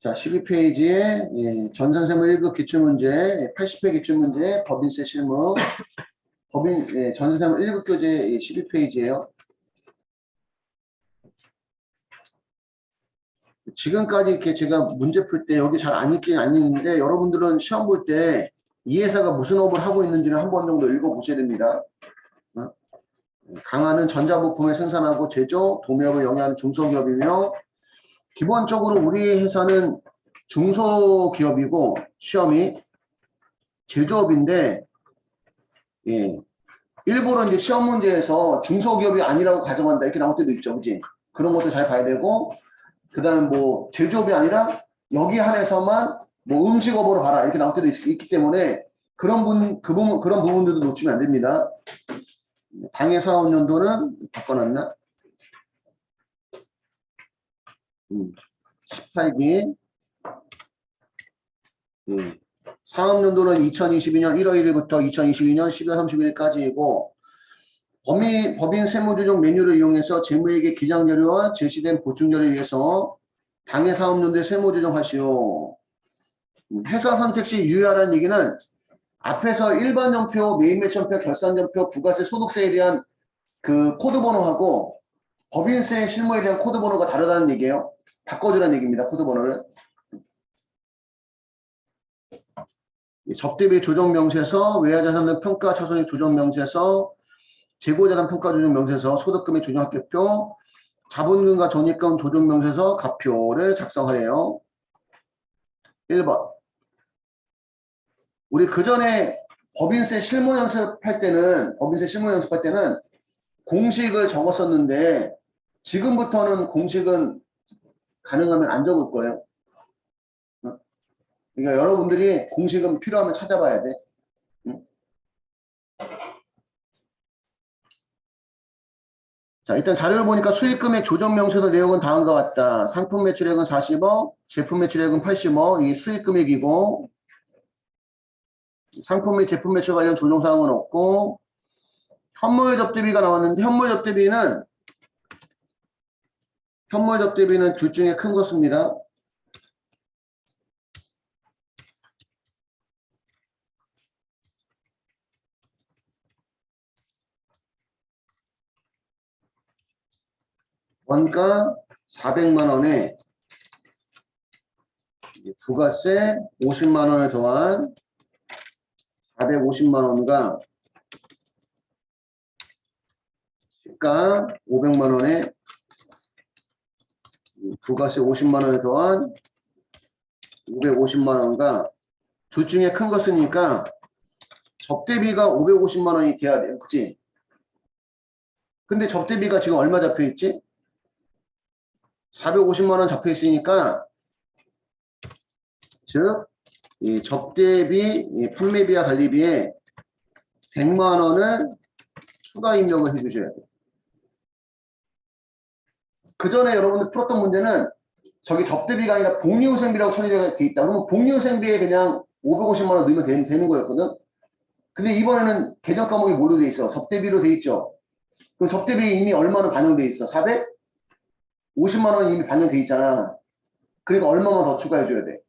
자, 12페이지에 전산세무 1급 기출문제, 80회 기출문제, 법인세 실무, 전산세무 1급 교재 12페이지예요. 지금까지 이렇게 제가 문제 풀 때 여기 잘 안 읽긴 안 읽는데 여러분들은 시험 볼 때 이 회사가 무슨 업을 하고 있는지를 한 번 정도 읽어보셔야 됩니다. 강화는 전자부품을 생산하고 제조, 도매업을 영위하는 중소기업이며 기본적으로 우리 회사는 중소기업이고 시험이 제조업인데 일부러 이제 시험 문제에서 중소기업이 아니라고 가정한다 이렇게 나올 때도 있죠, 그지? 그런 것도 잘 봐야 되고 그 다음에 뭐 제조업이 아니라 여기 한해서만 뭐 음식업으로 봐라 이렇게 나올 때도 있기 때문에 그런 부분들도 놓치면 안 됩니다. 당해 사업연도는 바꿔놨나? 18기 사업연도는 2022년 1월 1일부터 2022년 12월 31일까지이고 법인 세무조정 메뉴를 이용해서 재무회계 기장자료와 제시된 보충자료에 의해서 당해 사업연도에 세무조정하시오. 회사 선택 시 유의하라는 얘기는 앞에서 일반전표, 매입매천표, 결산전표, 부가세, 소득세에 대한 그 코드번호하고 법인세 실무에 대한 코드번호가 다르다는 얘기예요. 바꿔주라는 얘기입니다. 코드번호를. 접대비 조정명세서, 외화자산 평가 차손의 조정명세서, 재고자산 평가 조정명세서, 소득금액 조정합계표, 자본금과 적립금 조정명세서, 가표를 작성하래요. 1번. 우리 그 전에 법인세 실무 연습할 때는 공식을 적었었는데 지금부터는 공식은 가능하면 안 적을 거예요. 그러니까 여러분들이 공식은 필요하면 찾아봐야 돼. 자, 일단 자료를 보니까 수익금액 조정명세서 내용은 다음과 같다. 상품 매출액은 40억, 제품 매출액은 80억, 이게 수익금액이고 상품 및 제품 매출 관련 조정사항은 없고 현물 접대비가 나왔는데 현물 접대비는 둘 중에 큰 것입니다. 원가 400만원에 부가세 50만원을 더한 450만원과 시가 500만원에 부가세 50만원을 더한 550만원과 둘 중에 큰 것이니까 접대비가 550만원이 돼야 돼요. 그치? 근데 접대비가 지금 얼마 잡혀있지? 450만원 잡혀있으니까 즉 이 접대비, 이 판매비와 관리비에 100만원을 추가 입력을 해주셔야 돼요. 그 전에 여러분들 풀었던 문제는 저기 접대비가 아니라 복리후생비라고 처리되어 있다. 그러면 복리후생비에 그냥 550만원 넣으면 되는 거였거든. 근데 이번에는 개정 과목이 뭐로 돼 있어? 접대비로 돼 있죠. 그럼 접대비 이미 얼마나 반영돼 있어? 450만원 이미 반영돼 있잖아. 그러니까 얼마만 더 추가해줘야 돼?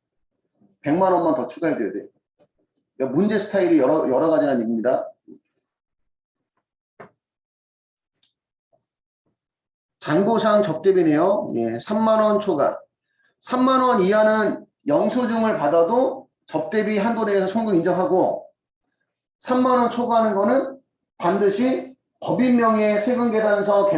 100만원만 더 추가해줘야 돼. 그러니까 문제 스타일이 여러 가지라는 얘기입니다. 장부상 접대비네요. 예, 3만원 초과. 3만원 이하는 영수증을 받아도 접대비 한도 내에서 송금 인정하고 3만원 초과하는 거는 반드시 법인 명의의 세금 계산서,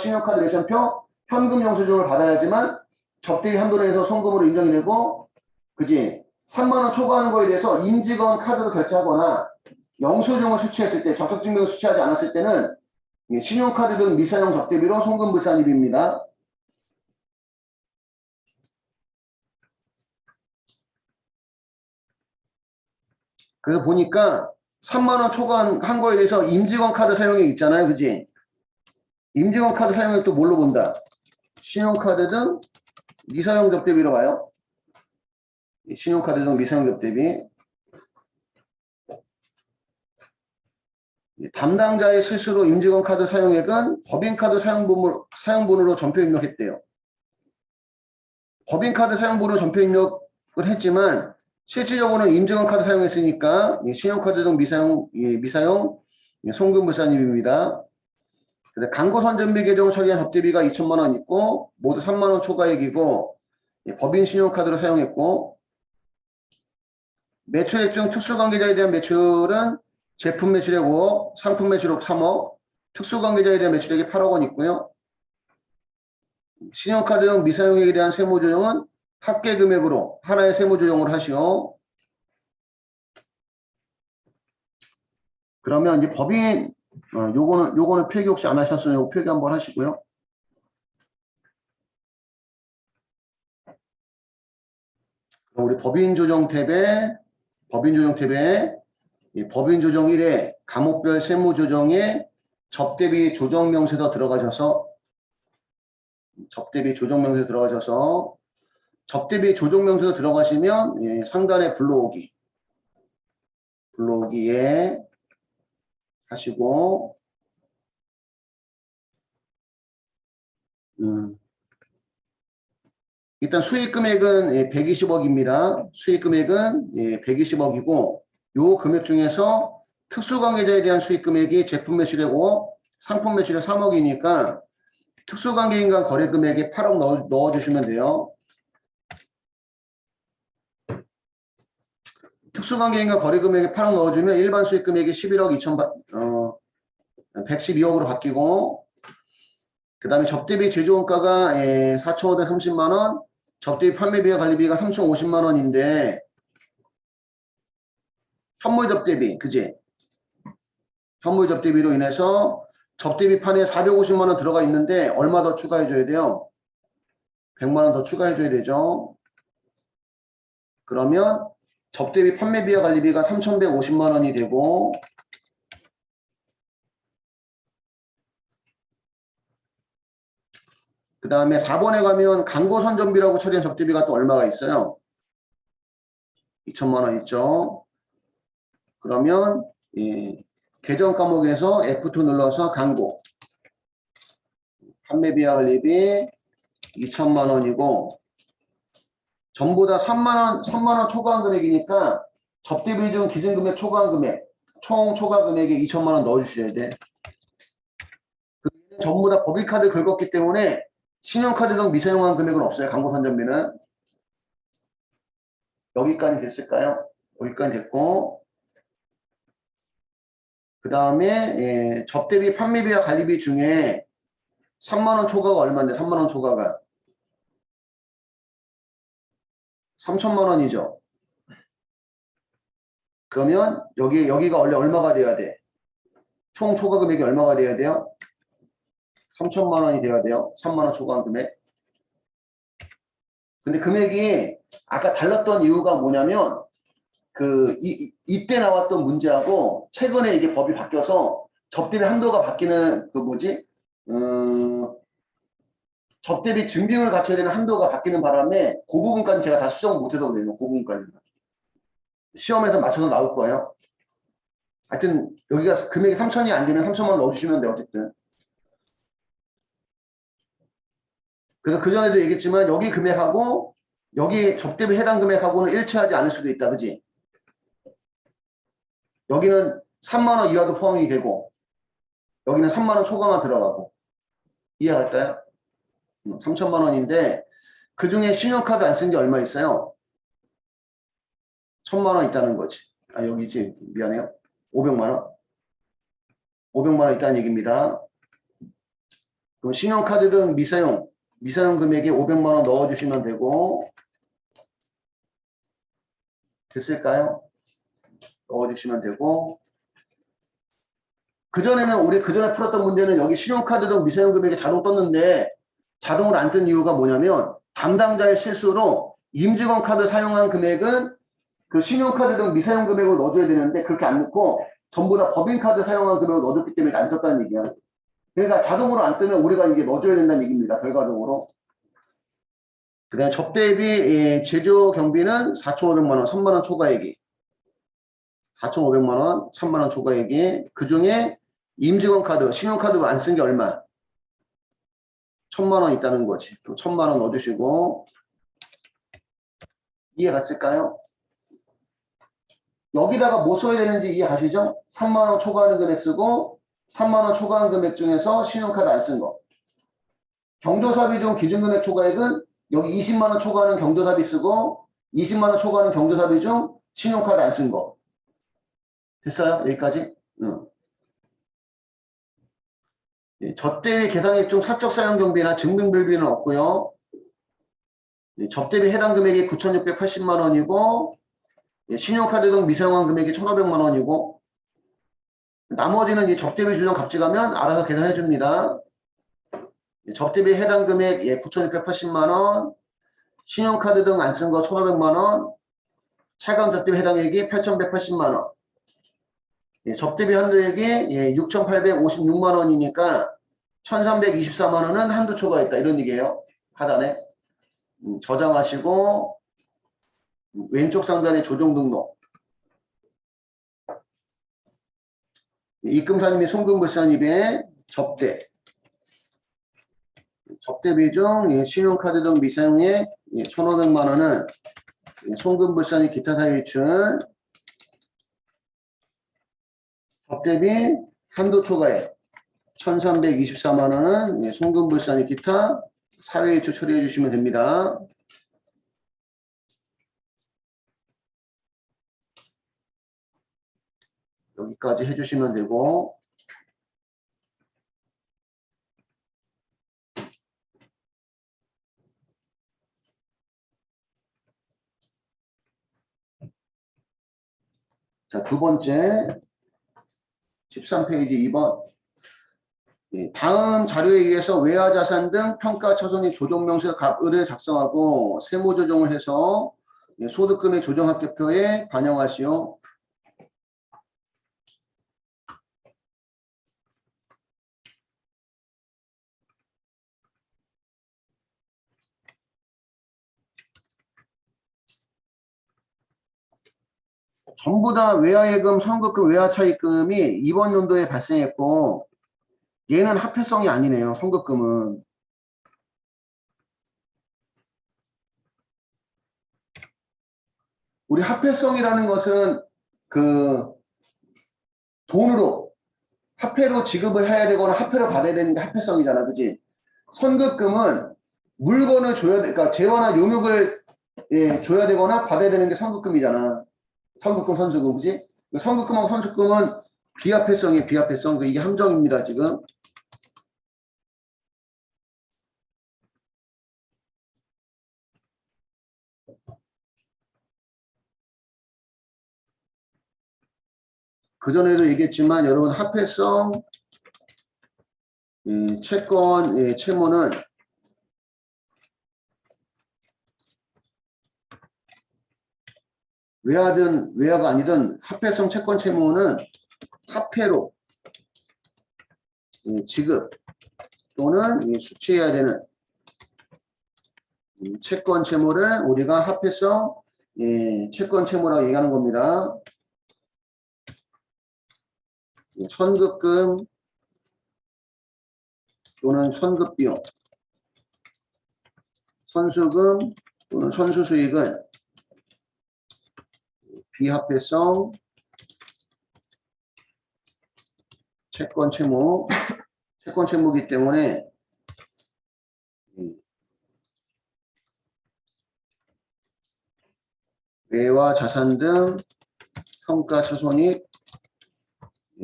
신용카드 레션표, 현금 영수증을 받아야지만 접대비 한도 내에서 송금으로 인정이 되고, 그지? 3만원 초과하는 거에 대해서 임직원 카드로 결제하거나 영수증을 수취했을 때, 적격증명을 수취하지 않았을 때는 신용카드 등 미사용 접대비로 송금 불산입입니다. 그래서 보니까 3만원 초과한 거에 대해서 임직원 카드 사용액 있잖아요. 그지? 임직원 카드 사용액 또 뭘로 본다? 신용카드 등 미사용 접대비로 봐요. 신용카드 등 미사용 접대비. 담당자의 실수로 임직원 카드 사용액은 법인카드 사용본으로 전표 입력했대요. 법인카드 사용부로 전표 입력을 했지만 실질적으로는 임직원 카드 사용했으니까 신용카드 등 미사용 송금불산입입니다. 광고 선전비 계정을 처리한 접대비가 2천만 원 있고 모두 3만 원 초과액이고 법인 신용카드로 사용했고 매출액 중 특수관계자에 대한 매출은 제품 매출액 5억, 상품 매출액 3억, 특수관계자에 대한 매출액이 8억 원 있고요. 신용카드 등 미사용액에 대한 세무조정은 합계 금액으로 하나의 세무조정을 하시오. 그러면 이제 법인 요거는 필기 혹시 안 하셨으면 요거 필기 한번 하시고요. 우리 법인조정 탭에 이 법인조정 1에 과목별 세무조정에 접대비 조정명세서 들어가셔서 접대비 조정명세서 들어가시면 상단에 불러오기에 하시고 일단 수익금액은 120억입니다. 수익금액은 120억이고 요 금액 중에서 특수관계자에 대한 수익금액이 제품 매출액 5억, 상품 매출액 3억이니까 특수관계인 간 거래금액에 8억 넣어주시면 돼요. 특수관계인 간 거래금액에 8억 넣어주면 일반 수익금액이 11억 112억으로 바뀌고 그 다음에 접대비 제조원가가 4,530만원, 접대비 판매비와 관리비가 3,050만원인데 현물 접대비, 그지? 현물 접대비로 인해서 접대비 판에 450만원 들어가 있는데 얼마 더 추가해줘야 돼요? 100만원 더 추가해줘야 되죠. 그러면 접대비 판매비와 관리비가 3,150만원이 되고 그 다음에 4번에 가면 광고 선전비라고 처리한 접대비가 또 얼마가 있어요? 2천만 원 있죠. 그러면 계정 과목에서 F2 눌러서 광고 판매비와 관리비 2천만 원이고 전부 다 3만 원 초과한 금액이니까 접대비 중 기준금액 초과한 금액 총 초과 금액에 2천만 원 넣어주셔야 돼. 전부 다 법인카드 긁었기 때문에 신용카드 등 미사용한 금액은 없어요. 광고 선전비는. 여기까지 됐을까요? 여기까지 됐고 그 다음에 접대비 판매비와 관리비 중에 3만원 초과가 얼마인데 3만원 초과가 3천만 원이죠. 그러면 여기가 원래 얼마가 돼야 돼? 총 초과 금액이 얼마가 돼야 돼요? 3천만 원이 돼야 돼요. 3만원 초과한 금액. 근데 금액이 아까 달랐던 이유가 뭐냐면 이때 나왔던 문제하고 최근에 이게 법이 바뀌어서 접대비 한도가 바뀌는 접대비 증빙을 갖춰야 되는 한도가 바뀌는 바람에 그 부분까지 제가 다 수정을 못해서 그래요. 그 부분까지. 시험에서 맞춰서 나올 거예요. 하여튼 여기가 금액이 3천이 안 되면 3천만 원 넣어주시면 돼요. 어쨌든. 그래서 그전에도 얘기했지만 여기 금액하고 여기 접대비 해당 금액하고는 일치하지 않을 수도 있다. 그지? 여기는 3만 원 이하도 포함이 되고 여기는 3만 원 초과만 들어가고 이해할까요? 3천만 원인데 그중에 신용카드 안 쓴 게 얼마 있어요? 1,000만 원 있다는 거지. 아 여기지. 미안해요. 500만 원. 500만 원 있다는 얘기입니다. 그럼 신용카드 등 미사용 금액에 500만 원 넣어주시면 되고 됐을까요? 넣어주시면 되고 우리 그전에 풀었던 문제는 여기 신용카드 등 미사용 금액이 자동 떴는데 자동으로 안 뜬 이유가 뭐냐면 담당자의 실수로 임직원 카드 사용한 금액은 그 신용카드 등 미사용 금액을 넣어줘야 되는데 그렇게 안 넣고 전부 다 법인카드 사용한 금액을 넣어줬기 때문에 안 떴다는 얘기야. 그러니까 자동으로 안 뜨면 우리가 이게 넣어줘야 된다는 얘기입니다. 결과적으로. 그 다음에 접대비 제조 경비는 4,500만 원, 3만 원 초과액이 4,500만 원, 3만 원 초과액이 그 중에 임직원 카드, 신용카드 안 쓴 게 얼마? 1,000만 원 있다는 거지. 1,000만 원 넣어주시고 이해 갔을까요? 여기다가 뭐 써야 되는지 이해 가시죠? 3만원 초과하는 금액 쓰고 3만원 초과한 금액 중에서 신용카드 안 쓴 거. 경조사비 중 기준금액 초과액은 여기 20만원 초과하는 경조사비 쓰고 20만원 초과하는 경조사비 중 신용카드 안 쓴 거. 됐어요? 여기까지? 응. 접대비 계상액 중 사적 사용 경비나 증빙불비는 없고요. 접대비 해당 금액이 9,680만 원이고 신용카드 등 미사용한 금액이 1,500만 원이고 나머지는 이 접대비 준용 갑질하면 알아서 계산해 줍니다. 접대비 해당 금액 9,680만 원, 신용카드 등 안 쓴 거 1,500만 원, 차감 접대비 해당액이 8,180만 원. 접대비 한도액이 6,856만 원이니까 1,324만 원은 한도 초과했다. 이런 얘기예요. 하단에. 저장하시고 왼쪽 상단에 조정 등록. 입금사님 및 송금불산입의 접대. 접대비 중 신용카드 등 미사용액 1,500만 원은 송금불산입 기타 사유이춘 접대비 한도 초과액 1,324만 원은 송금불산입 기타 사회이출 처리해 주시면 됩니다. 여기까지 해주시면 되고 자, 두 번째 13페이지 2번 다음 자료에 의해서 외화자산 등 평가차손이 조정명세 갑을을 작성하고 세무조정을 해서 소득금액 조정합계표에 반영하시오. 전부 다 외화예금, 선급금, 외화차입금이 이번 연도에 발생했고 얘는 합회성이 아니네요. 선급금은. 우리 합회성이라는 것은 그 돈으로 화폐로 지급을 해야 되거나 화폐로 받아야 되는 게 합회성이잖아. 그지? 선급금은 물건을 줘야 돼. 그러니까 재화나 용역을 줘야 되거나 받아야 되는 게 선급금이잖아. 선급금, 선수금. 그지? 선급금하고 선수금은 비합회성이에요. 비합회성. 이게 함정입니다. 지금. 그전에도 얘기했지만 여러분 합회성 채권 채무는 외화든 외화가 아니든 합회성 채권 채무는 화폐로 지급 또는 수취해야 되는 채권 채무를 우리가 합회성 채권 채무라고 얘기하는 겁니다. 선급금 또는 선급비용, 선수금 또는 선수수익은 비합회성 채권 채무이기 때문에 외화 자산 등 평가차손이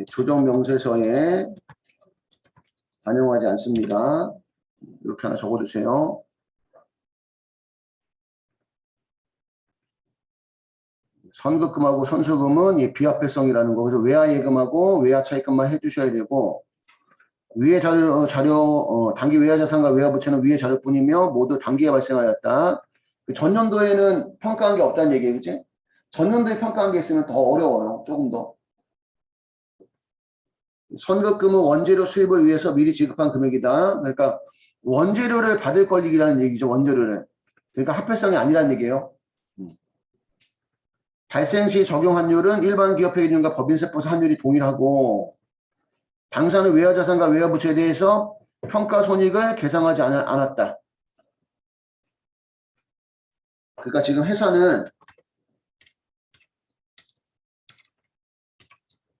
조정명세서에 반영하지 않습니다. 이렇게 하나 적어두세요. 선급금하고 선수금은 비합회성이라는 거. 그래서 외화예금하고 외화차입금만 해주셔야 되고 위의 자료 단기 외화자산과 외화부채는 위의 자료뿐이며 모두 단기에 발생하였다. 전년도에는 평가한 게 없다는 얘기예요. 그치? 전년도에 평가한 게 있으면 더 어려워요. 조금 더. 선급금은 원재료 수입을 위해서 미리 지급한 금액이다. 그러니까 원재료를 받을 권리라는 얘기죠. 원재료를. 그러니까 합회성이 아니라는 얘기예요. 발생 시 적용 환율은 일반 기업회계율과 법인세법상 환율이 동일하고 당사는 외화자산과 외화부채에 대해서 평가손익을 계상하지 않았다. 그러니까 지금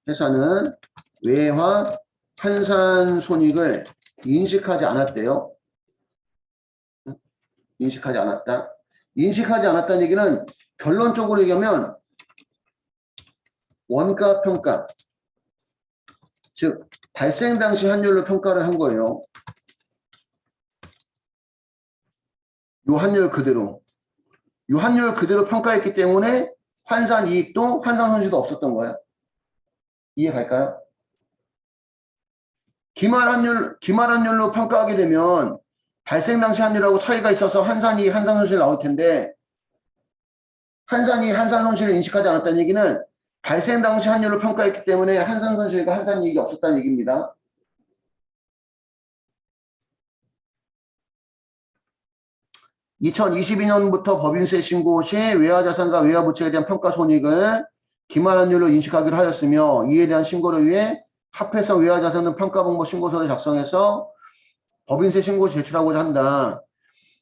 회사는 외화 환산 손익을 인식하지 않았대요. 인식하지 않았다. 인식하지 않았다는 얘기는 결론적으로 얘기하면 원가 평가, 즉 발생 당시 환율로 평가를 한 거예요. 요 환율 그대로. 요 환율 그대로 평가했기 때문에 환산 이익도 환산 손실도 없었던 거야. 이해 갈까요? 기말 환율로 평가하게 되면 발생 당시 환율하고 차이가 있어서 환산 이익, 환산 손실 나올 텐데 환산 이익, 환산 손실을 인식하지 않았다는 얘기는 발생 당시 환율로 평가했기 때문에 환산 손실과 환산 이익이 없었다는 얘기입니다. (2022년부터) 법인세 신고 시 외화자산과 외화부채에 대한 평가손익을 기말환율로 인식하기로 하였으며 이에 대한 신고를 위해 합해서 외화자산 등 평가봉모 신고서를 작성해서 법인세 신고 시 제출하고자 한다.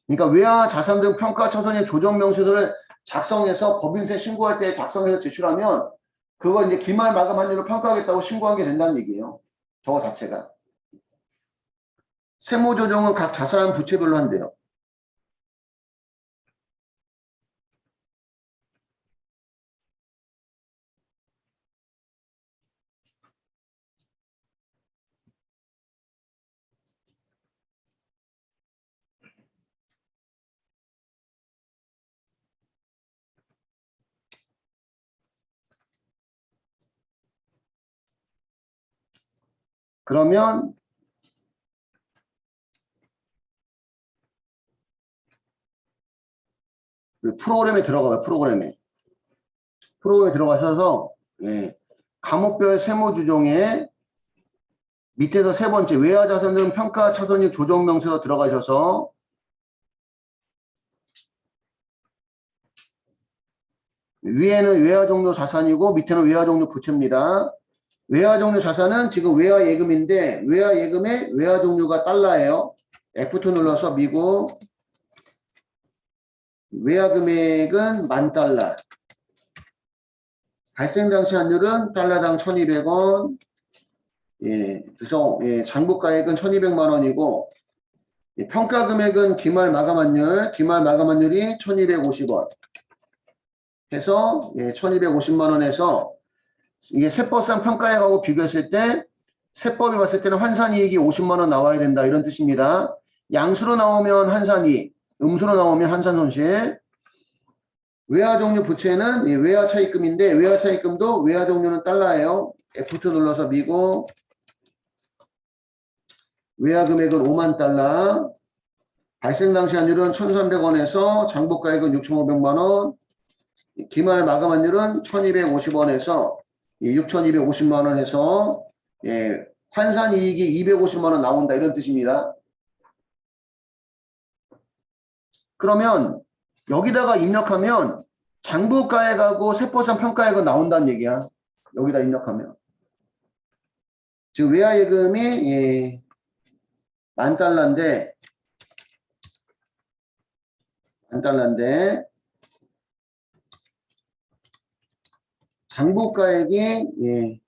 그러니까 외화자산 등 평가처손의 조정명세서를 작성해서 법인세 신고할 때 작성해서 제출하면 그거 이제 기말 마감 환율로 평가하겠다고 신고하게 된다는 얘기예요. 저거 자체가. 세무조정은 각 자산 부채별로 한대요. 그러면 프로그램에 들어가봐요. 프로그램에 들어가셔서 과목별 세무조정에 밑에서 세 번째 외화자산 등 평가처손익 조정명세서 들어가셔서 위에는 외화종료 자산이고 밑에는 외화종료 부채입니다. 외화종료 자산은 지금 외화예금인데 외화예금의 외화종료가 달러예요. F2 눌러서 미국 외화금액은 $10,000. 발생 당시 환율은 달러당 1,200원. 그래서 장부가액은 1,200만 원이고 평가금액은 기말 마감환율이 1,250원. 해서 1,250만 원에서 이게 세법상 평가액하고 비교했을 때 세법이 봤을 때는 환산이익이 50만 원 나와야 된다 이런 뜻입니다. 양수로 나오면 환산이익, 음수로 나오면 환산손실. 외화종료 부채는 외화차입금인데 외화차입금도 외화종료는 달러예요. F2 눌러서 미국 외화금액은 $50,000. 발생 당시 환율은 1,300원에서 장부가액은 6,500만 원. 기말 마감 환율은 1,250원에서 6,250만 원 해서 환산 이익이 250만 원 나온다 이런 뜻입니다. 그러면 여기다가 입력하면 장부가액하고 세법상 평가액은 나온다는 얘기야. 여기다 입력하면. 지금 외화예금이 $10,000인데 장부가액이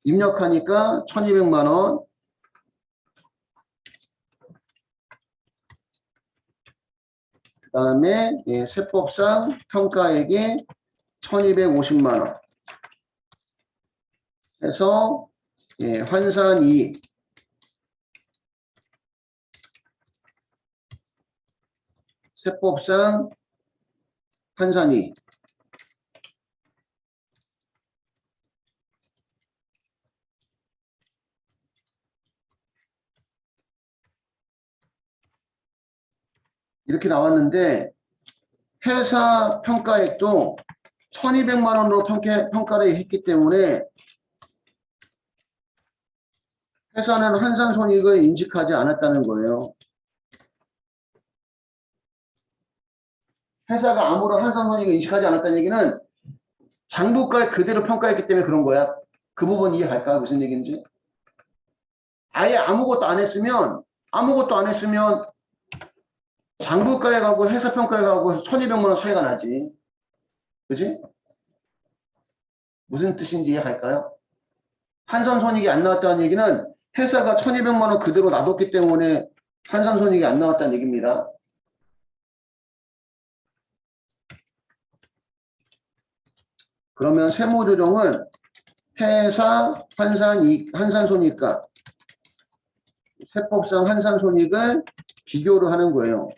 입력하니까 1,200만 원. 그 다음에 세법상 평가액이 1,250만 원. 해서 환산이익 세법상 환산이익 이렇게 나왔는데 회사 평가액도 1,200만 원으로 평가를 했기 때문에 회사는 환산손익을 인식하지 않았다는 거예요. 회사가 아무런 환산손익을 인식하지 않았다는 얘기는 장부가액 그대로 평가했기 때문에 그런 거야. 그 부분 이해할까요? 무슨 얘기인지? 아예 아무것도 안 했으면 장부가액하고 회사평가액하고 1200만 원 차이가 나지. 그지? 무슨 뜻인지 이해할까요? 환산손익이 안 나왔다는 얘기는 회사가 1200만 원 그대로 놔뒀기 때문에 환산손익이 안 나왔다는 얘기입니다. 그러면 세무조정은 회사 환산손익과 세법상 환산손익을 비교를 하는 거예요.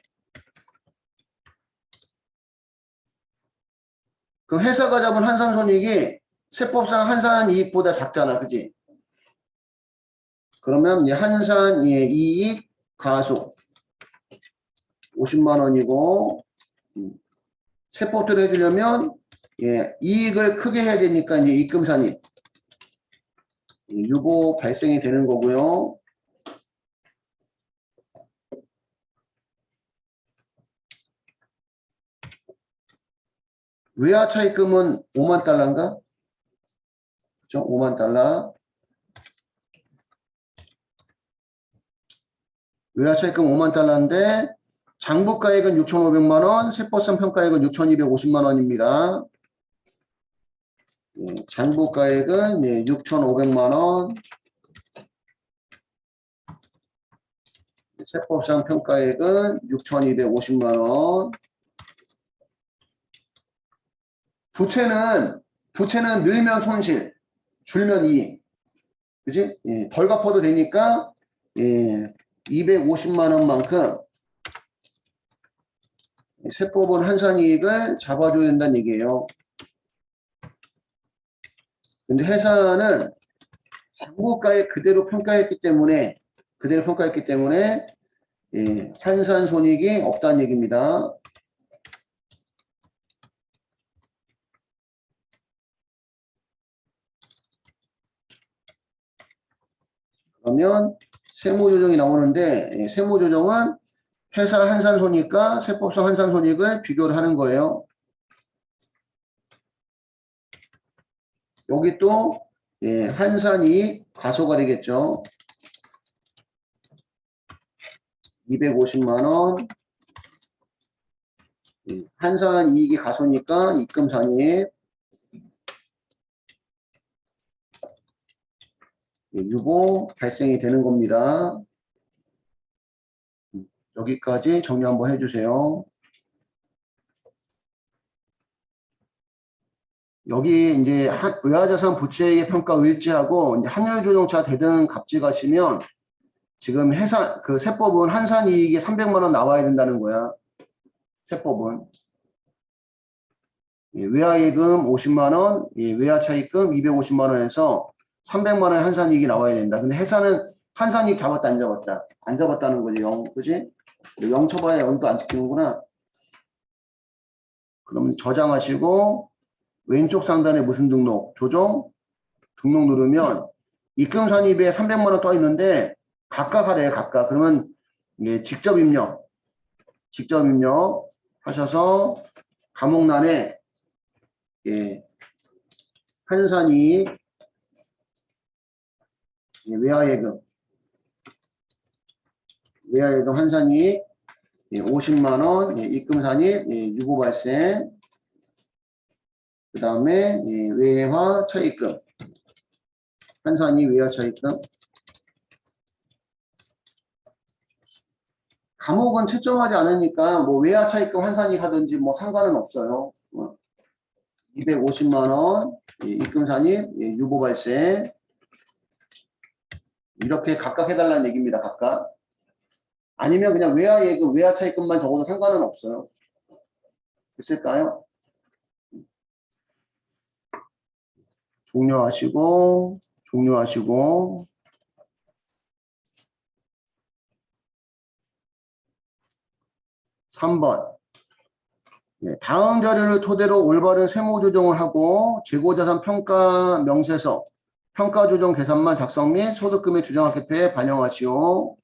그 회사가 잡은 환산손익이 세법상 환산이익보다 작잖아. 그지? 그러면 이제 환산이익 가속 50만 원이고 세법대로 해주려면 이익을 크게 해야 되니까 이제 입금산입 유보 발생이 되는 거고요. 외화 차입금은 5만 달러인가? 그죠? 5만 달러. 외화 차입금 5만 달러인데 장부가액은 6,500만 원, 세법상 평가액은 6,250만 원입니다. 장부가액은 6,500만 원, 세법상 평가액은 6,250만 원. 부채는 늘면 손실, 줄면 이익. 그지? 덜 갚아도 되니까 250만 원만큼 세법은 환산이익을 잡아줘야 된다는 얘기예요. 근데 회사는 장부가액 그대로 평가했기 때문에 환산손익이 없다는 얘기입니다. 그러면 세무조정이 나오는데 세무조정은 회사 환산손익과 세법상 환산손익을 비교를 하는 거예요. 여기 또 환산이익 과소가 되겠죠. 250만 원. 환산이익이 과소니까 입금산입 유보 발생이 되는 겁니다. 여기까지 정리 한번 해주세요. 여기 이제 외화자산 부채의 평가 일치하고 이제 환율조정차 대등 갑질하시면 지금 회사 그 세법은 환산이익이 300만 원 나와야 된다는 거야. 세법은 외화예금 50만 원, 외화차입금 250만 원에서 300만 원 환산이익이 나와야 된다. 근데 회사는 환산이익 잡았다 안 잡았다? 안 잡았다는 거지. 0, 그지? 0 쳐봐야 0도 안 지키는구나. 그러면 저장하시고 왼쪽 상단에 무슨 등록? 조정? 등록 누르면 입금 선입에 300만 원 떠 있는데 각각 하래요. 각각. 그러면 직접 입력 하셔서 감옥란에 환산이익 외화예금 환산이익 50만 원 입금산입 유보 발생 그 다음에 외화 차입금 환산이익 외화 차입금 감옥은 채점하지 않으니까 뭐 외화 차입금 환산이익 하든지 뭐 상관은 없어요. 250만 원 입금산입 유보 발생 이렇게 각각 해달라는 얘기입니다. 각각. 아니면 그냥 외화예금, 외화차입금만 적어도 상관은 없어요. 됐을까요? 종료하시고 3번 다음 자료를 토대로 올바른 세무조정을 하고 재고자산 평가 명세서 평가조정 계산만 작성 및 소득금액 조정학회표에 반영하시오.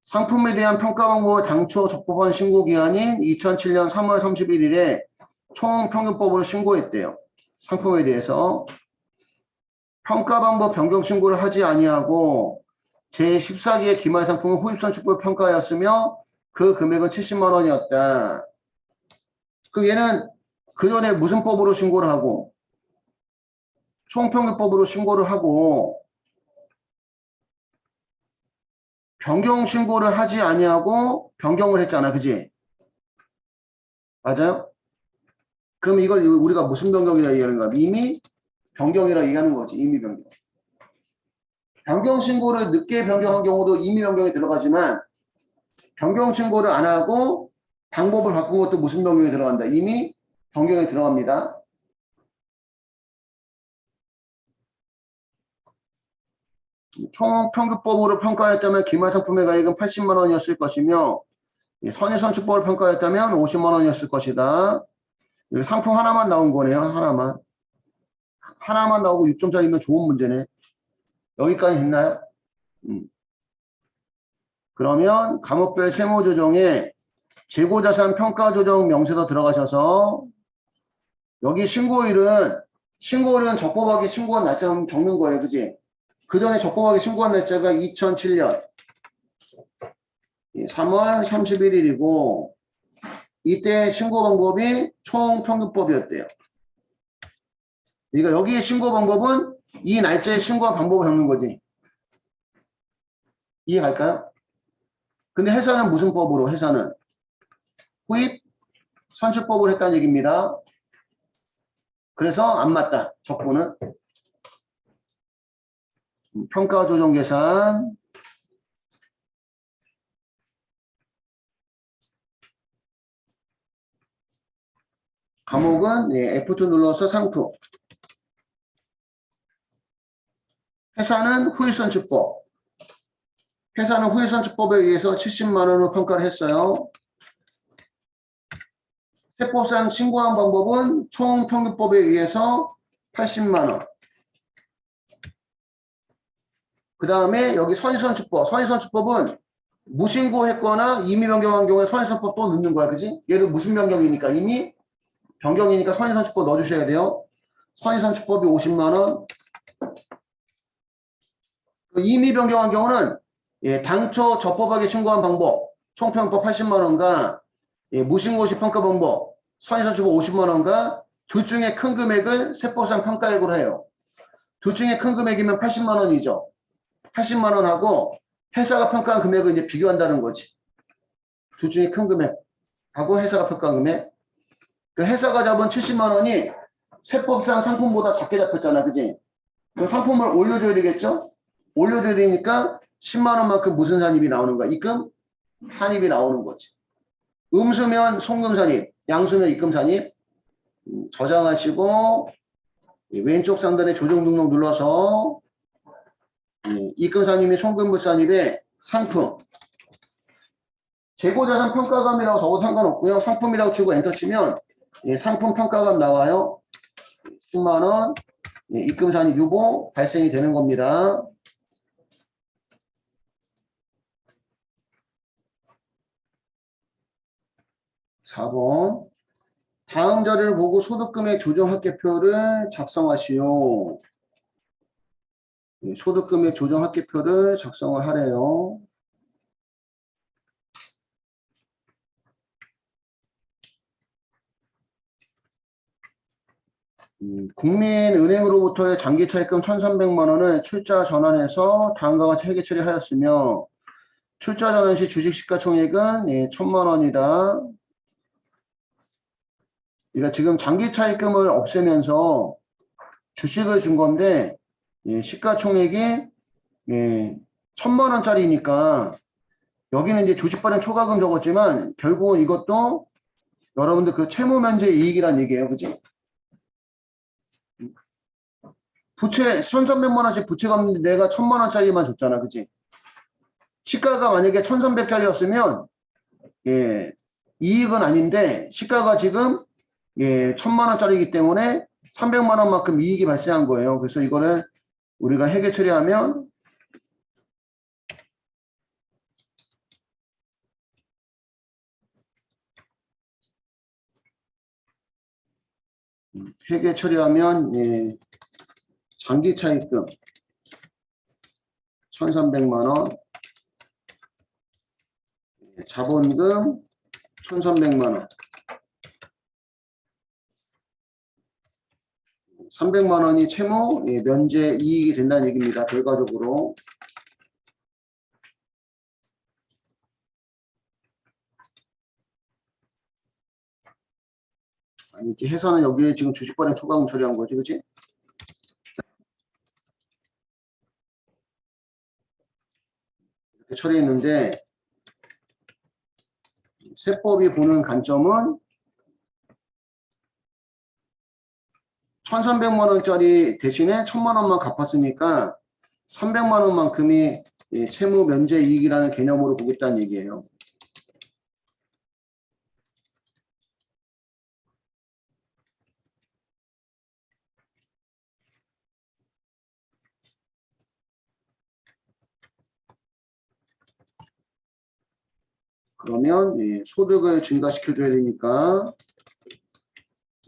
상품에 대한 평가 방법을 당초 적법한 신고기한인 2007년 3월 31일에 총평균법으로 신고했대요. 상품에 대해서. 평가 방법 변경 신고를 하지 아니하고 제14기의 기말 상품은 후입선출법 평가였으며 그 금액은 70만 원이었다. 그럼 얘는 그 전에 무슨 법으로 신고를 하고 총평균법으로 신고를 하고 변경 신고를 하지 아니하고 변경을 했잖아. 그지? 맞아요? 그럼 이걸 우리가 무슨 변경이라 얘기하는 거야? 임의 변경이라 얘기하는 거지. 임의 변경. 변경 신고를 늦게 변경한 경우도 임의 변경이 들어가지만 변경 신고를 안 하고 방법을 바꾼 것도 무슨 변경이 들어간다? 임의 변경이 들어갑니다. 총평균법으로 평가했다면 기말상품의 가액은 80만 원이었을 것이며 선의선출법을 평가했다면 50만 원이었을 것이다. 여기 상품 하나만 나온 거네요. 하나만. 하나만 나오고 6점짜리면 좋은 문제네. 여기까지 됐나요? 그러면 과목별 세무조정에 재고자산 평가조정 명세서 들어가셔서 여기 신고일은 적법하게 신고한 날짜 적는 거예요. 그지? 그 전에 적법하게 신고한 날짜가 2007년 3월 31일이고 이때 신고 방법이 총평균법이었대요. 그러니까 여기에 신고 방법은 이 날짜에 신고한 방법을 적는 거지. 이해 갈까요? 근데 회사는 무슨 법으로? 회사는 후입 선출법으로 했다는 얘기입니다. 그래서 안 맞다. 적부는 평가조정계산 과목은 F2 눌러서 상품. 회사는 후입선출법. 회사는 후입선출법에 의해서 70만 원으로 평가를 했어요. 세법상 신고한 방법은 총평균법에 의해서 80만 원. 그 다음에 여기 선의선출법. 선의선출법은 무신고했거나 임의 변경한 경우에 선의선출법 또 넣는 거야. 그지? 얘도 무슨 변경이니까? 임의 변경이니까 선의선출법 넣어주셔야 돼요. 선의선출법이 50만 원. 임의 변경한 경우는 당초 적법하게 신고한 방법 총평균법 80만 원과 무신고시 평가 방법 선의선출법 50만 원과 둘 중에 큰 금액을 세법상 평가액으로 해요. 둘 중에 큰 금액이면 80만 원이죠. 80만 원하고 회사가 평가한 금액을 이제 비교한다는 거지. 둘 중에 큰 금액하고 회사가 평가한 금액. 그 회사가 잡은 70만 원이 세법상 상품보다 작게 잡혔잖아. 그지? 그 상품을 올려줘야 되겠죠? 올려줘야 되니까 10만 원만큼 무슨 산입이 나오는 거야? 입금 산입이 나오는 거지. 음수면 송금 산입, 양수면 입금 산입. 저장하시고 왼쪽 상단에 조정 등록 눌러서 입금 산입이 송금부 산입의 상품. 재고자산 평가감이라고 적어도 상관없고요. 상품이라고 치고 엔터 치면 상품 평가감 나와요. 10만 원 입금 산입 유보 발생이 되는 겁니다. 4번. 다음 자료를 보고 소득금액 조정합계표를 작성하시오. 소득금액 조정합계표를 작성을 하래요. 국민은행으로부터의 장기차입금 1,300만 원을 출자 전환해서 다음과 같이 회계 처리하였으며 출자 전환 시 주식 시가총액은 1,000만 원이다. 그러니까 지금 장기차입금을 없애면서 주식을 준 건데 시가총액이 1,000만 원짜리니까 여기는 이제 주식 발행 초과금 적었지만 결국은 이것도 여러분들 그 채무면제 이익이란 얘기예요. 그지? 부채 1,300만 원씩 부채가 없는데 내가 1,000만 원짜리만 줬잖아. 그지? 시가가 만약에 1,300짜리였으면 이익은 아닌데 시가가 지금 1,000만 원짜리이기 때문에 300만 원만큼 이익이 발생한 거예요. 그래서 이거를 우리가 회계 처리하면 회계 처리하면 장기 차입금 1,300만 원, 자본금 1,300만 원, 300만 원이 채무 면제 이익이 된다는 얘기입니다. 결과적으로. 이렇게 해서는 여기에 지금 주식 발행 초과금 처리한 거지, 그치? 이렇게 처리했는데, 세법이 보는 관점은 1,300만 원짜리 대신에 1,000만 원만 갚았으니까 300만 원만큼이 채무 면제 이익이라는 개념으로 보겠다는 얘기예요. 그러면 소득을 증가시켜줘야 되니까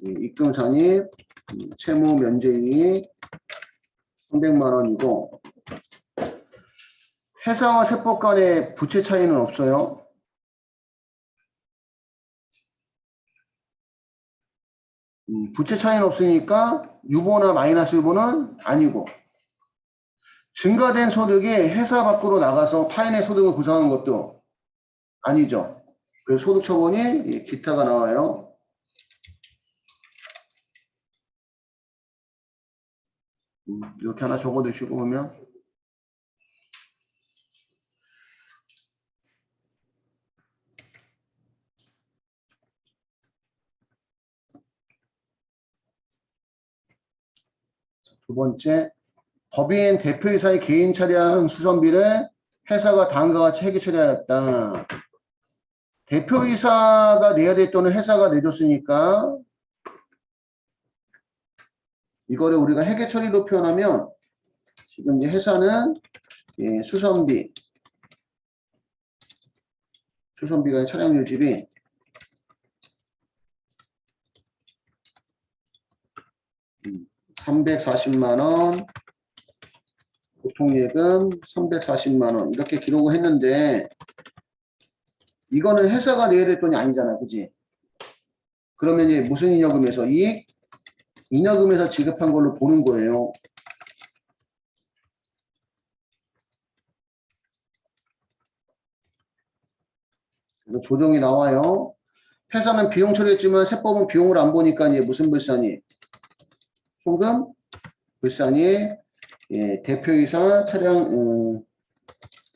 입금 잔입, 채무 면제이익 300만 원이고, 회사와 세법 간의 부채 차이는 없어요. 부채 차이는 없으니까 유보나 마이너스 유보는 아니고, 증가된 소득이 회사 밖으로 나가서 타인의 소득을 구성한 것도 아니죠. 그래서 소득 처분이 기타가 나와요. 이렇게 하나 적어 두시고 보면 두 번째, 법인 대표이사의 개인 차량 수선비를 회사가 다음과 같이 회계 처리하였다. 대표이사가 내야 될 돈을 회사가 내줬으니까 이거를 우리가 회계 처리로 표현하면 지금 이제 회사는 수선비가 차량 유지비 340만 원, 보통예금 340만 원 이렇게 기록을 했는데 이거는 회사가 내야 될 돈이 아니잖아, 그지? 그러면 이제 무슨 잉여금에서 잉여금에서 지급한 걸로 보는 거예요. 그래서 조정이 나와요. 회사는 비용 처리했지만 세법은 비용을 안 보니까 이제 무슨 불산이? 송금 불산이 대표이사 차량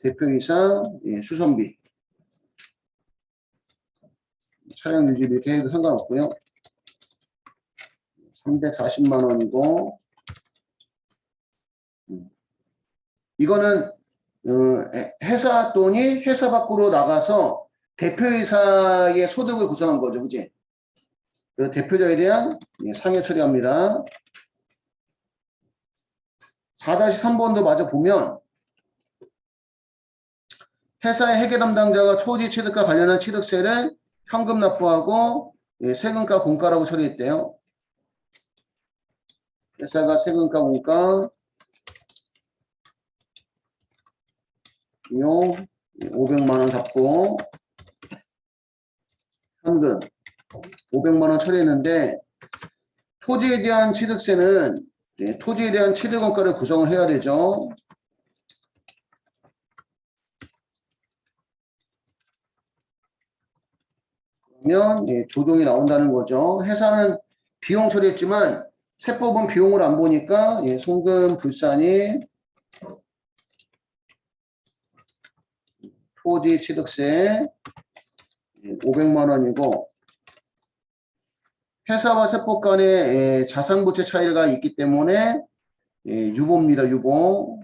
대표이사 수선비 차량 유지비 이렇게 해도 상관없고요. 340만 원이고 이거는 회사 돈이 회사 밖으로 나가서 대표이사의 소득을 구성한 거죠. 그치? 대표자에 대한 상여 처리합니다. 4-3번도 마저 보면 회사의 회계 담당자가 토지 취득과 관련한 취득세를 현금 납부하고 세금과 공가라고 처리했대요. 회사가 세금과 공가 비용 500만 원 잡고 현금 500만 원 처리했는데 토지에 대한 취득세는 토지에 대한 취득원가를 구성을 해야 되죠. 그러면 조정이 나온다는 거죠. 회사는 비용 처리했지만 세법은 비용을 안 보니까 송금 불산이 토지 취득세 500만 원이고 회사와 세법 간의 자산부채 차이가 있기 때문에 유보입니다. 유보.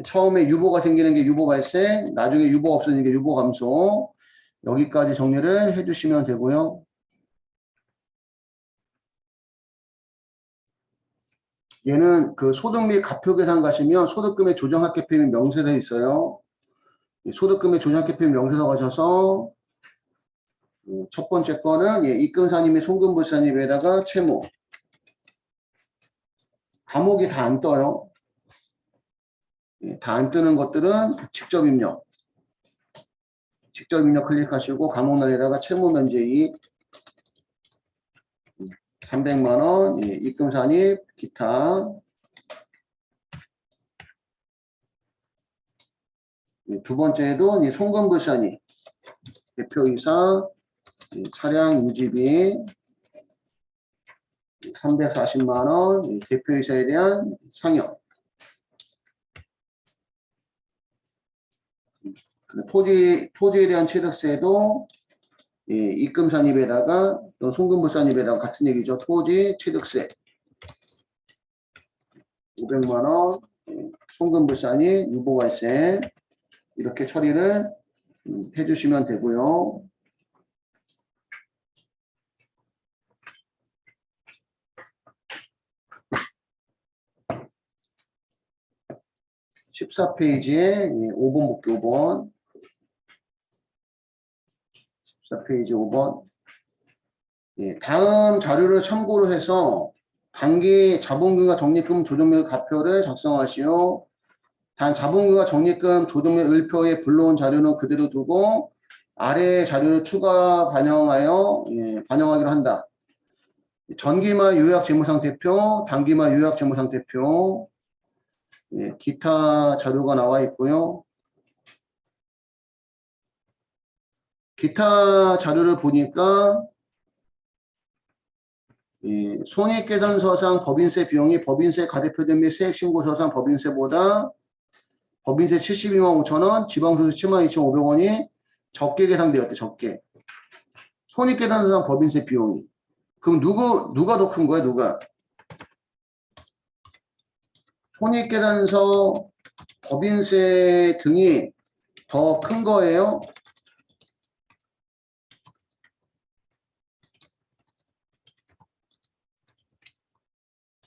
처음에 유보가 생기는 게 유보 발생, 나중에 유보 없어지는 게 유보 감소. 여기까지 정리를 해주시면 되고요. 얘는 그 소득 및 가표 계산 가시면 소득금의 조정합계표 및 명세서 있어요. 소득금의 조정합계표 및 명세서 가셔서 첫 번째 거는 입금사님이 송금부사님에다가 채무. 과목이 다 안 떠요. 다 안 뜨는 것들은 직접 입력. 직접 입력 클릭하시고 과목란에다가 채무 면제이익 300만 원, 입금산입, 기타. 두 번째도 송금부산입, 대표이사, 차량 유지비 340만 원, 대표이사에 대한 상여. 토지에 대한 취득세도 입금산입에다가 또 송금부산입에다가 같은 얘기죠. 토지 취득세 500만 원, 송금부산입, 유보관세 이렇게 처리를 해주시면 되고요. (14페이지에) 5번 볼게 5번 14페이지 5번. 다음 자료를 참고로 해서 단기 자본금과 적립금 조정률 가표를 작성하시오. 단 자본금과 적립금 조정률 을표에 불러온 자료는 그대로 두고 아래 자료를 추가 반영하여 반영하기로 한다. 전기말 요약재무상태표, 단기말 요약재무상태표, 기타 자료가 나와 있고요. 기타 자료를 보니까 손익계산서상 법인세 비용이 법인세 가대표된 및 세액신고서상 법인세보다 법인세 72만 5천 원, 지방소득 7만 2,500원이 적게 계산되었대. 적게. 손익계산서상 법인세 비용이. 그럼 누가 더 큰 거야? 누가? 손익계산서 법인세 등이 더 큰 거예요?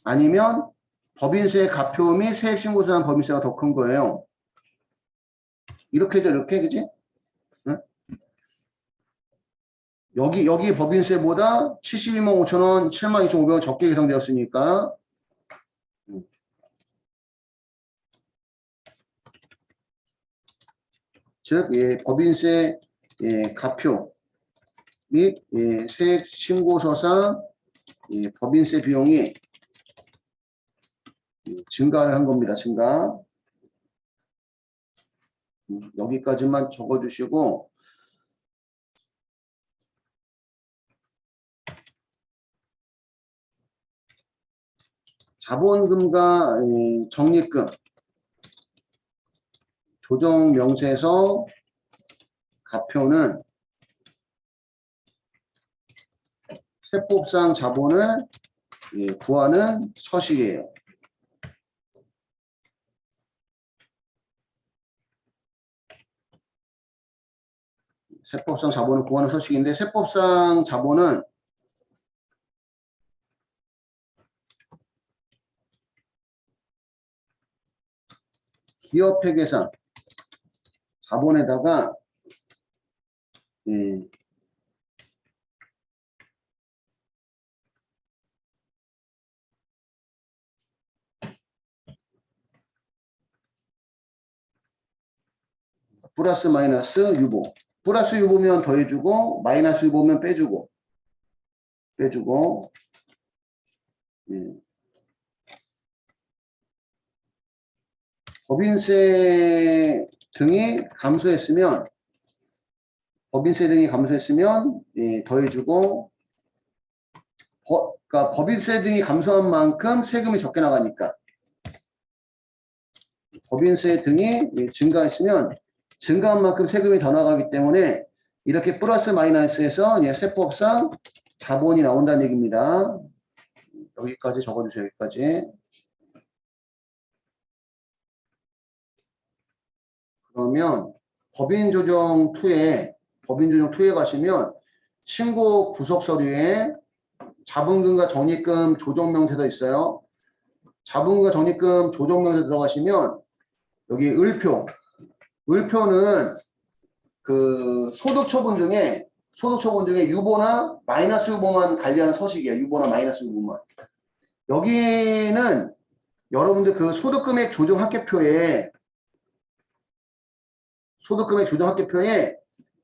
아니면 법인세 가표 및 세액신고서상 법인세가 더 큰 거예요? 이렇게죠, 이렇게, 그지? 응? 여기 법인세보다 72만 5천 원, 7만 2,500원 적게 계산되었으니까 즉 법인세 가표 및 세액신고서상 법인세 비용이 증가를 한 겁니다. 증가. 여기까지만 적어주시고 자본금과 적립금 조정명세서 가표는 세법상 자본을 구하는 서식이에요. 세법상 자본을 구하는 서식인데 세법상 자본은 기업회계상 자본에다가 플러스 마이너스 유보. 플러스 유보면 더해주고 마이너스 유보면 빼주고 법인세 등이 감소했으면 더해주고 그러니까 법인세 등이 감소한 만큼 세금이 적게 나가니까 법인세 등이 증가했으면 증가한 만큼 세금이 더 나가기 때문에 이렇게 플러스 마이너스에서 세법상 자본이 나온다는 얘기입니다. 여기까지 적어주세요. 여기까지. 그러면 법인조정 2에 가시면 신고 부속 서류에 자본금과 적립금 조정명세도 있어요. 자본금과 적립금 조정명세 들어가시면 여기 을표는 그 소득 처분 중에 소득처분 중에 유보나 마이너스 유보만 관리하는 서식이에요. 유보나 마이너스 유보만. 여기는 여러분들 그 소득금액 조정 합계표에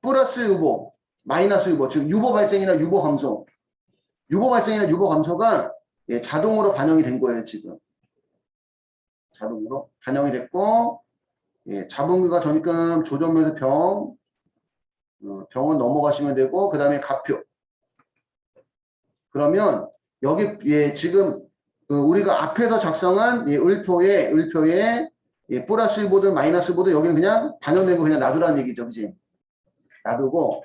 플러스 유보, 마이너스 유보, 즉 유보 발생이나 유보 감소, 가 예, 자동으로 반영이 된 거예요. 지금 자동으로 반영이 됐고, 예, 자본금과 전입금 조정면서 병원 넘어가시면 되고, 그 다음에 가표. 그러면 여기 예, 지금 우리가 앞에서 작성한 예, 을표에 예, 플러스 유보든 마이너스 유보든 여기는 그냥 반영된 거 그냥 놔두라는 얘기죠. 그지? 놔두고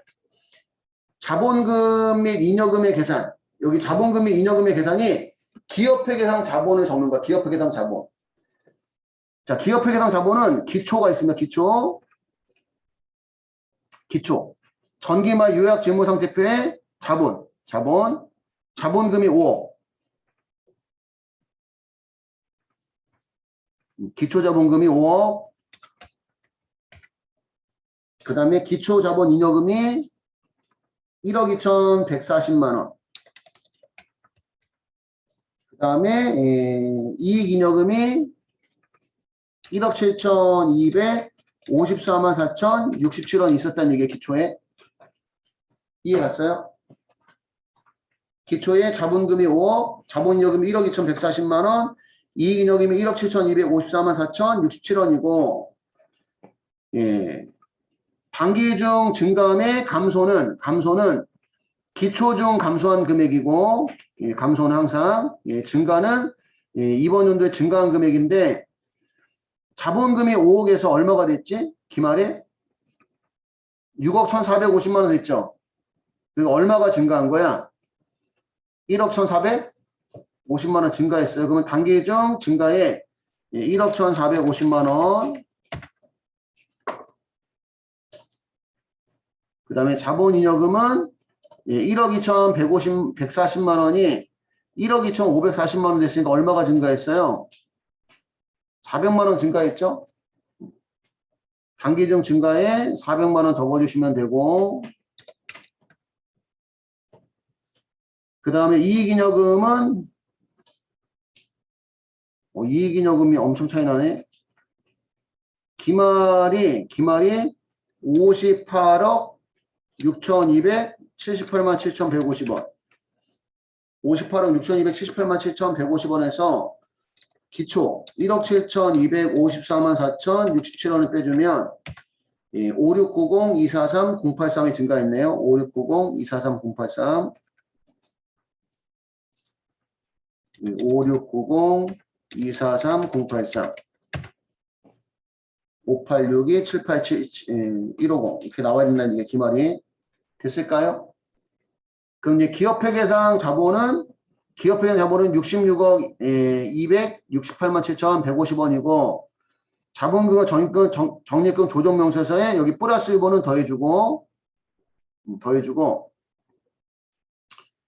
자본금 및 잉여금의 계산, 여기 자본금 및 잉여금의 계산이 기업회계상 자본을 적는 거야. 기업회계상 자본. 자, 기업회계상 자본은 기초가 있습니다. 기초. 전기말 요약 재무상태표의 자본금이 5억. 기초자본금이 5억. 그 다음에 기초자본 잉여금이 1억 2,140만 원. 그 다음에 이익잉여금이 1억 7,254만 4,067원 있었다는 얘기예요. 기초에. 이해 갔어요? 기초에 자본금이 5억, 자본잉여금이 1억 2,140만 원, 이익잉여금이 1억 7,254만 4,067원이고, 예. 단기 중 증감의 감소는 기초 중 감소한 금액이고, 예, 감소는 항상, 예, 증가는 예, 이번 연도에 증가한 금액인데, 자본금이 5억에서 얼마가 됐지? 기말에 6억 1,450만 원 됐죠? 그 얼마가 증가한 거야? 1억 1,450만 원 증가했어요. 그러면 단기 중 증가에 1억 1,450만 원. 그 다음에 자본잉여금은 1억 2,140만 원이 1억 2,540만 원 됐으니까 얼마가 증가했어요? 400만 원 증가했죠? 단기 중 증가에 400만 원 적어주시면 되고, 그 다음에 이익잉여금은 이익잉여금이 엄청 차이 나네. 기말이 58억 6,278만 7,150원. 58억 6,278만 7,150원에서 기초 1억 7,254만 4,067원을 빼주면 5690-243-083이 증가했네요. 5690-243-083 5690-243-083 586-2-787-150 이렇게 나와야 된다는 게 기말이 됐을까요? 그럼 이제 기업회계상 자본은 66억 268만 7,150원이고 자본금과 적립금 조정명세서에 여기 플러스 유보는 더해주고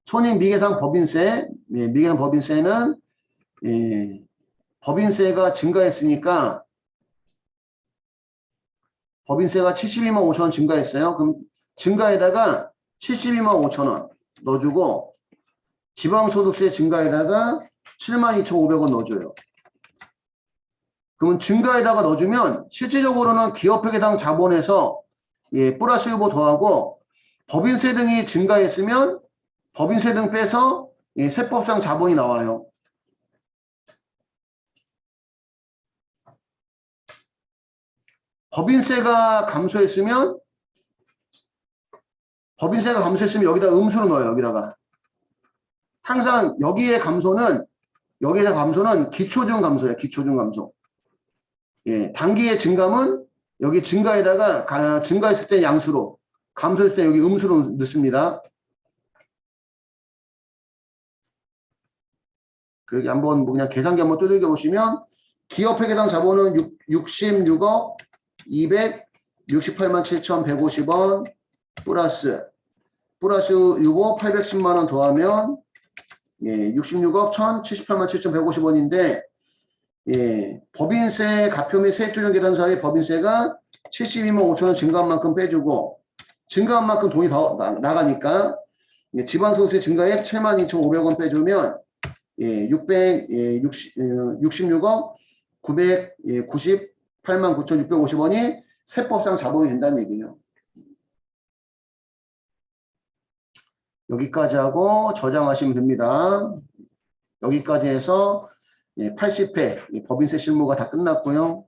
손익 미계상 법인세, 미계상 법인세는 법인세가 증가했으니까 법인세가 72만 5천원 증가했어요. 그럼 증가에다가 72만 5천원 넣어주고 지방소득세 증가에다가 72,500원 넣어줘요. 그러면 증가에다가 넣어주면 실질적으로는 기업회계상 자본에서 플러스 유보 더하고 법인세 등이 증가했으면 법인세 등 빼서 세법상 자본이 나와요. 법인세가 감소했으면 여기다 음수로 넣어요. 여기다가. 항상 여기서 감소는 기초 중 감소예요. 기초 중 감소. 예, 단기의 증감은 여기 증가에다가 증가했을 때 양수로, 감소했을 때 여기 음수로 넣습니다. 그 한번 그냥 계산기 한번 두들겨 보시면 기업회계상 자본은 66억 268만 7,150원 플러스 유보 810만 원 더하면 66억 1,078만 7,150원인데 법인세 가표 및 세액조정 계산서의 법인세가 72만 5천원 증가한 만큼 빼주고 증가한 만큼 돈이 더 나가니까 지방소득세 증가액 72,500원 빼주면 66억 998만 9,650원이 세법상 자본이 된다는 얘기예요. 여기까지 하고 저장하시면 됩니다. 여기까지 해서 80회 법인세 실무가 다 끝났고요.